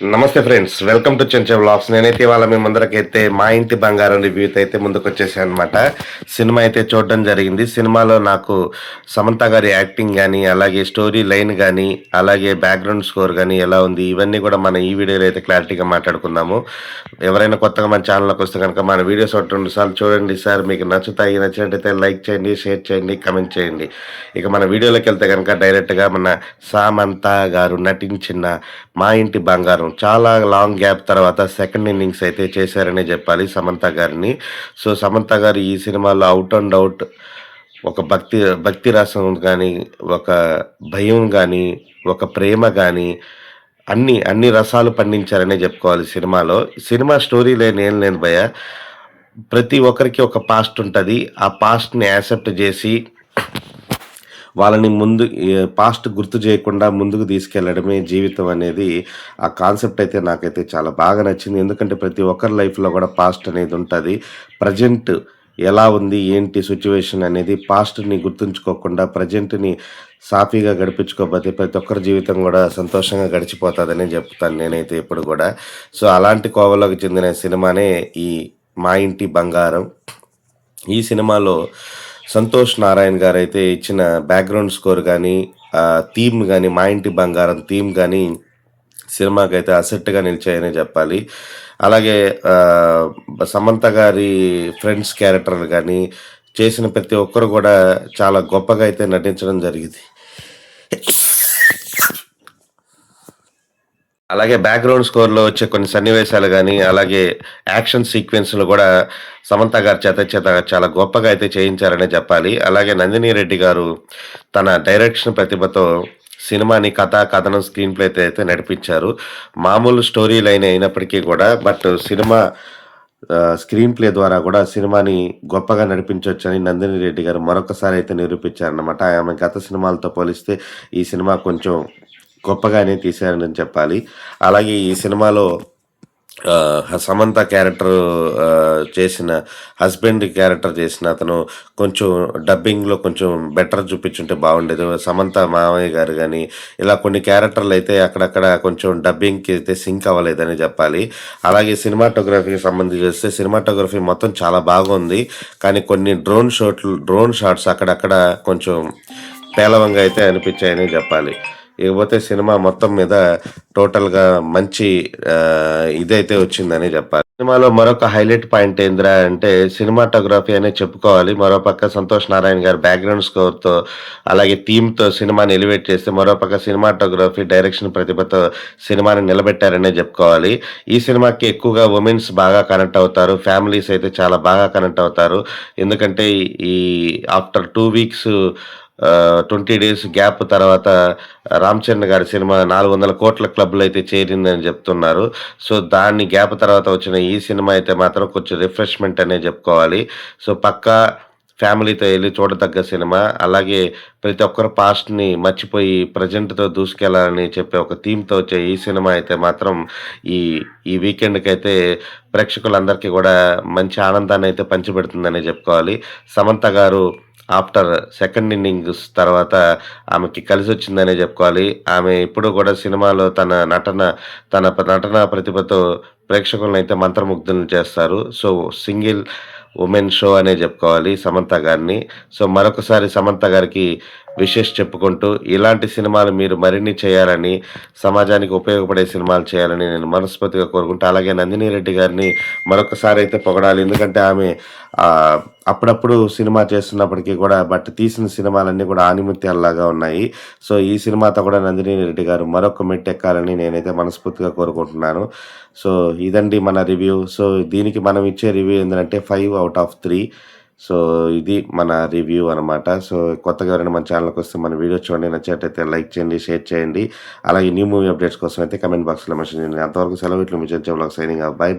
నమస్తే friends. Welcome to చెంచా vlogs. నేనైతే ఇవాళ మీ ముందరకైతే 'మా ఇంటి బంగారం' రివ్యూతో అయితే ముందుకొచ్చేసాననమాట. సినిమా అయితే చూడడం జరిగింది. సినిమాలో నాకు సమంత గారి యాక్టింగ్ గానీ, అలాగే స్టోరీ లైన్ గానీ, అలాగే బ్యాక్‌గ్రౌండ్ స్కోర్ గానీ ఎలా ఉంది, ఇవన్నీ కూడా మనం ఈ వీడియోలో అయితే క్లారిటీగా మాట్లాడుకుందాము. ఎవరైనా కొత్తగా మన ఛానల్‌లోకొస్తే గనక మన వీడియోస్ ఒకటి 2 సార్లు చూడండి సార్. మీకు నచ్చుతాయి. నచ్చినట్టయితే లైక్ చేయండి, షేర్ చేయండి, కామెంట్ చేయండి. ఇక మన వీడియోలోకెళ్తే గనక డైరెక్ట్‌గా మన సమంత గారు నటించిన 'మా ఇంటి బంగారం' చాలా లాంగ్ గ్యాప్ తర్వాత సెకండ్ ఇన్నింగ్స్ అయితే చేశారనే చెప్పాలి సమంత గారిని. సో, సమంత గారు ఈ సినిమాలో ఔట్ అండ్ ఔట్ ఒక భక్తి రసం గానీ, ఒక భయం గానీ, ఒక ప్రేమ గానీ అన్ని రసాలు పండించారనే చెప్పుకోవాలి సినిమాలో. సినిమా స్టోరీ ఏం లేదు భయ్యా. ప్రతి ఒక్కరికి ఒక పాస్ట్ ఉంటది. ఆ పాస్ట్‌ని యాక్సెప్ట్ జేసి వాళ్ళని ముందు పాస్ట్ గుర్తు చేయకుండా ముందుకు తీసుకెళ్లడమే జీవితం అనేది ఆ కాన్సెప్ట్ అయితే నాకైతే చాలా బాగా నచ్చింది. ఎందుకంటే ప్రతి ఒక్కరి లైఫ్‌లో కూడా పాస్ట్ అనేది ఉంటది. ప్రెజెంట్ ఎలా ఉంది, ఏంటి సిట్యుయేషన్ అనేది పాస్ట్‌ని గుర్తుంచుకోకుండా ప్రెజెంట్‌ని సాఫీగా గడిపించుకోకపోతే ప్రతి ఒక్కరి జీవితం కూడా సంతోషంగా గడిచిపోతదనే చెప్తాను నేనైతే ఎప్పుడు కూడా. సో, అలాంటి కోవలోకి చెందిన సినిమానే ఈ 'మా ఇంటి బంగారం'. ఈ సినిమాలో సంతోష్ నారాయణ్ గారైతే ఇచ్చిన బ్యాక్‌గ్రౌండ్ స్కోర్ గానీ, థీమ్ గానీ, 'మా ఇంటి బంగారం' థీమ్ గానీ సినిమాకైతే అసెట్‌గా నిలిచాయనే జెప్పాలి. అలాగే సమంత గారి ఫ్రెండ్స్ క్యారెక్టర్లు గానీ, చేసిన ప్రతి ఒక్కరు గూడా చాలా గొప్పగా అయితే నటించడం జరిగింది. అలాగే బ్యాక్‌గ్రౌండ్ స్కోర్‌లో వచ్చే కొన్ని సన్నివేశాలు గానీ, అలాగే యాక్షన్ సీక్వెన్స్‌లు గూడా సమంత గారి చేత చాలా గొప్పగా అయితే చేయించారనే చెప్పాలి. అలాగే నందిని రెడ్డి గారు తన డైరెక్షన్ ప్రతిభతో సినిమాని కథనం, స్క్రీన్ ప్లేతో అయితే నడిపించారు. మామూలు స్టోరీ లైన్ అయినప్పటికీ గూడా సినిమా స్క్రీన్ ప్లే ద్వారా గూడా సినిమాని గొప్పగా నడిపించొచ్చని నందిని రెడ్డి గారు మరొకసారి అయితే నిరూపించారన్నమాట. ఆమె గత సినిమాలతో పోలిస్తే ఈ సినిమా కొంచెం గొప్పగానే తీశారని చెప్పాలి. అలాగే ఈ సినిమాలో సమంత క్యారెక్టర్ చేసిన హస్బెండ్ క్యారెక్టర్ చేసిన అతను కొంచెం డబ్బింగ్‌లో కొంచెం బెటర్ చూపించుంటే బాగుండేది. సమంత మామయ్య గారు గానీ, ఇలా కొన్ని క్యారెక్టర్లు అయితే అక్కడక్కడ కొంచెం డబ్బింగ్‌కి అయితే సింక్ అవ్వలేదని చెప్పాలి. అలాగే సినిమాటోగ్రఫీకి సంబంధించి చూస్తే సినిమాటోగ్రఫీ మొత్తం చాలా బాగుంది. కానీ కొన్ని డ్రోన్ షాట్స్ అక్కడక్కడ కొంచెం పేలవంగా అయితే అనిపించాయని చెప్పాలి. ఇకపోతే సినిమా మొత్తం మీద టోటల్‌గా మంచి ఇదైతే వచ్చిందని చెప్పాలి. సినిమాలో మరొక హైలైట్ పాయింట్ ఏందిరా అంటే సినిమాటోగ్రఫీ అనే చెప్పుకోవాలి. మరోపక్క సంతోష్ నారాయణ గారు బ్యాక్‌గ్రౌండ్ స్కోర్‌తో అలాగే థీమ్‌తో సినిమాని ఎలివేట్ చేస్తే మరోపక్క సినిమాటోగ్రఫీ, డైరెక్షన్ ప్రతిభతో సినిమాని నిలబెట్టారనే చెప్పుకోవాలి. ఈ సినిమాకి ఎక్కువగా వుమెన్స్ బాగా కనెక్ట్ అవుతారు. ఫ్యామిలీస్ అయితే చాలా బాగా కనెక్ట్ అవుతారు. ఎందుకంటే ఈ ఆఫ్టర్ 2 వీక్స్ 20 డేస్ గ్యాప్ తర్వాత 'రామ్ చరణ్' గారి సినిమా 400 కోట్ల క్లబ్‌లో అయితే చేరిందని చెప్తున్నారు. సో, దాన్ని గ్యాప్ తర్వాత వచ్చిన ఈ సినిమా అయితే మాత్రం కొంచెం రిఫ్రెష్‌మెంట్ అనే చెప్పుకోవాలి. సో, పక్కా ఫ్యామిలీతో ఎళ్లి చూడదగ్గ సినిమా. అలాగే ప్రతి ఒక్కరు పాస్ట్‌ని మర్చిపోయి ప్రెజెంట్‌తో దూసుకెళ్లాలని చెప్పే ఒక థీమ్‌తో వచ్చే ఈ సినిమా అయితే మాత్రం ఈ ఈ వీకెండ్‌కైతే ప్రేక్షకులందరికీ గూడా మంచి ఆనందాన్ని అయితే పంచిపెడుతుందనే చెప్పుకోవాలి. సమంత గారు ఆఫ్టర్ సెకండ్ ఇన్నింగ్స్ తర్వాత ఆమెకి కలిసొచ్చిందనే చెప్పుకోవాలి. ఆమె ఎప్పుడూ కూడా సినిమాలో తన నటనా ప్రతిభతో ప్రేక్షకులనైతే మంత్రముగ్ధులను చేస్తారు. సో, సింగిల్ వుమెన్ షో అనే చెప్పుకోవాలి సమంత గారిని. సో, మరొకసారి సమంత గారికి విషెస్ చెప్పుకుంటూ ఇలాంటి సినిమాలు మీరు మరిన్ని చేయాలని, సమాజానికి ఉపయోగపడే సినిమాలు చేయాలని నేను మనస్ఫూర్తిగా కోరుకుంటా. అలాగే నందిని రెడ్డి గారిని మరొకసారి అయితే పొగడాలి. ఎందుకంటే ఆమె అప్పుడప్పుడు సినిమా చేస్తున్నప్పటికీ కూడా తీసిన సినిమాలన్నీ కూడా ఆణిముత్యాల్లాగా ఉన్నాయి. సో, ఈ సినిమాతో కూడా నందిని రెడ్డి గారు మరొక మెట్టెక్కాలని నేనైతే మనస్ఫూర్తిగా కోరుకుంటున్నాను. సో, ఇదండి మన రివ్యూ. సో, దీనికి మనం ఇచ్చే రివ్యూ ఏందంటే 5/3. సో, ఇది మన రివ్యూ అనమాట. సో, కొత్తగా ఎవరైనా మన ఛానల్‌కొస్తే మన వీడియో చూడండి. నచ్చినట్టయితే లైక్ చేయండి, షేర్ చేయండి. అలాగే న్యూ మూవీ అప్డేట్స్ కోసం అయితే కామెంట్ బాక్స్‌లో మెన్షన్ చేయండి. అంతవరకు సెలవు. ఇట్లు మీ చెంచా వ్లాగ్స్ సైనింగ్ ఆఫ్. బై.